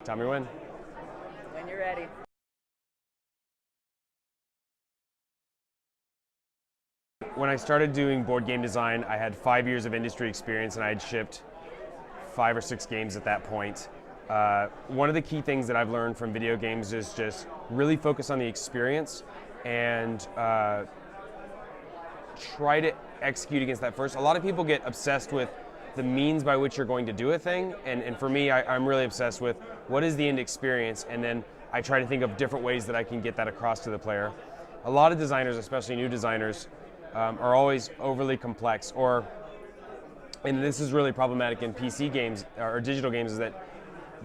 Tell me when. When you're ready. When I started doing board game design, I had 5 years of industry experience and I had shipped 5 or 6 games at that point. One of the key things that I've learned from video games is just really focus on the experience and try to execute against that first. A lot of people get obsessed with the means by which you're going to do a thing, and for me, I'm really obsessed with what is the end experience, and then I try to think of different ways that I can get that across to the player. A lot of designers, especially new designers, are always overly complex, and this is really problematic in PC games or digital games, is that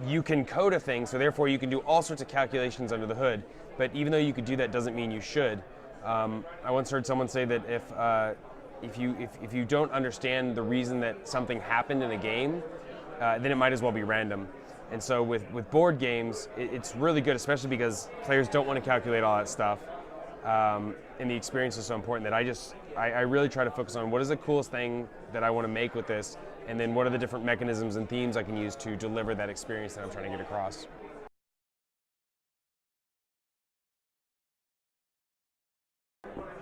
you can code a thing, so therefore you can do all sorts of calculations under the hood, but even though you could do that doesn't mean you should. I once heard someone say that if you don't understand the reason that something happened in a game, then it might as well be random. And so with board games, it's really good, especially because players don't want to calculate all that stuff. And the experience is so important that I really try to focus on what is the coolest thing that I want to make with this, and then what are the different mechanisms and themes I can use to deliver that experience that I'm trying to get across.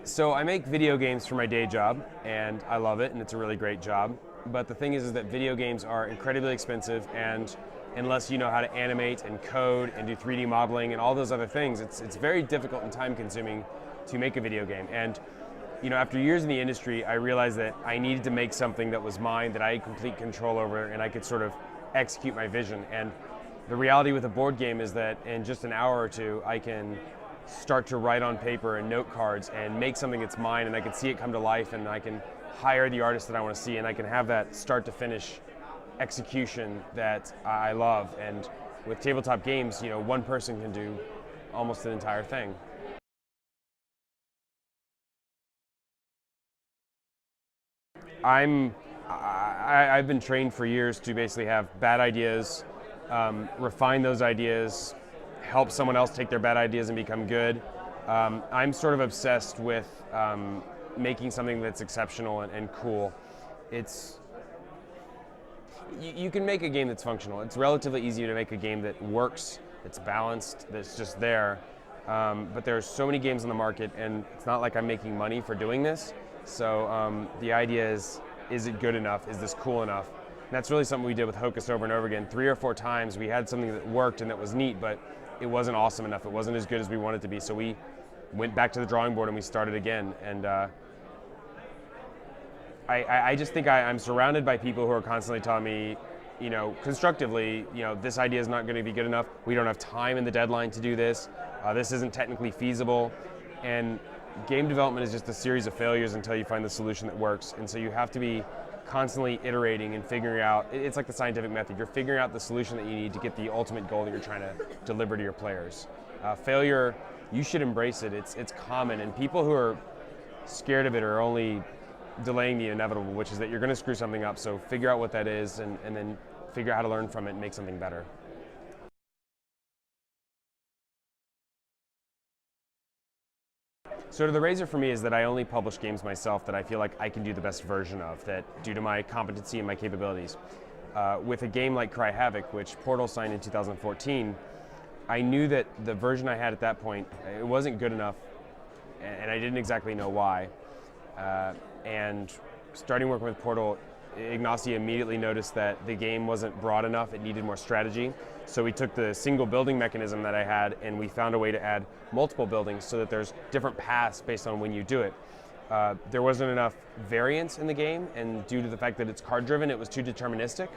So I make video games for my day job, and I love it, and it's a really great job. But the thing is that video games are incredibly expensive, and unless you know how to animate and code and do 3D modeling and all those other things, it's very difficult and time-consuming to make a video game. And after years in the industry, I realized that I needed to make something that was mine, that I had complete control over, and I could sort of execute my vision. And the reality with a board game is that in just an hour or two, I can start to write on paper and note cards and make something that's mine, and I can see it come to life, and I can hire the artist that I want to see, and I can have that start to finish execution that I love. And with tabletop games, one person can do almost an entire thing. I've been trained for years to basically have bad ideas, refine those ideas, help someone else take their bad ideas and become good. I'm sort of obsessed with making something that's exceptional and cool. You can make a game that's functional. It's relatively easy to make a game that works, that's balanced, that's just there. But there are so many games on the market, and it's not like I'm making money for doing this. So the idea is it good enough? Is this cool enough? And that's really something we did with Hocus over and over again. 3 or 4 times we had something that worked and that was neat, but it wasn't awesome enough. It wasn't as good as we wanted it to be. So we went back to the drawing board and we started again. And I just think I'm surrounded by people who are constantly telling me, constructively, this idea is not going to be good enough. We don't have time in the deadline to do this. This isn't technically feasible. And game development is just a series of failures until you find the solution that works. And so you have to be constantly iterating and figuring out, it's like the scientific method. You're figuring out the solution that you need to get the ultimate goal that you're trying to deliver to your players. Failure, you should embrace it. It's common, and people who are scared of it are only delaying the inevitable, which is that you're going to screw something up. So figure out what that is, and then figure out how to learn from it and make something better. So the razor for me is that I only publish games myself that I feel like I can do the best version of, that due to my competency and my capabilities. With a game like Cry Havoc, which Portal signed in 2014, I knew that the version I had at that point, it wasn't good enough, and I didn't exactly know why. And starting working with Portal, Ignacy immediately noticed that the game wasn't broad enough, it needed more strategy. So we took the single building mechanism that I had, and we found a way to add multiple buildings so that there's different paths based on when you do it. There wasn't enough variance in the game, and due to the fact that it's card driven, it was too deterministic.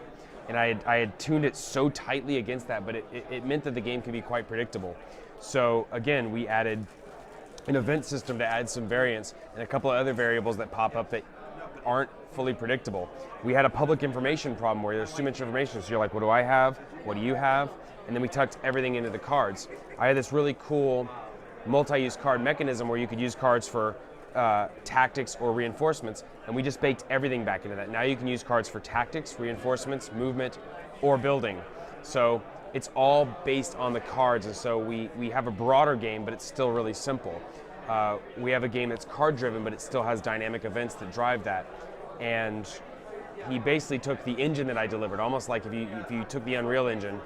And I had tuned it so tightly against that, but it meant that the game could be quite predictable. So again, we added an event system to add some variance and a couple of other variables that pop up that aren't fully predictable. We had a public information problem where there's too much information, so you're like, what do I have? What do you have? And then we tucked everything into the cards. I had this really cool multi-use card mechanism where you could use cards for tactics or reinforcements, and we just baked everything back into that. Now you can use cards for tactics, reinforcements, movement, or building. So it's all based on the cards, and so we have a broader game, but it's still really simple. We have a game that's card-driven, but it still has dynamic events that drive that. And he basically took the engine that I delivered, almost like if you took the Unreal Engine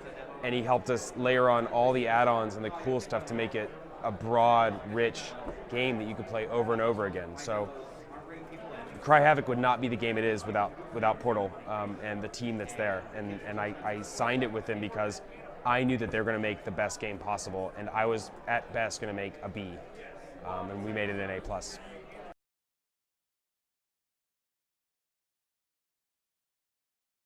and he helped us layer on all the add-ons and the cool stuff to make it a broad, rich game that you could play over and over again. So Cry Havoc would not be the game it is without Portal and the team that's there. And I signed it with them because I knew that they were going to make the best game possible, and I was at best going to make a B, and we made it an A+.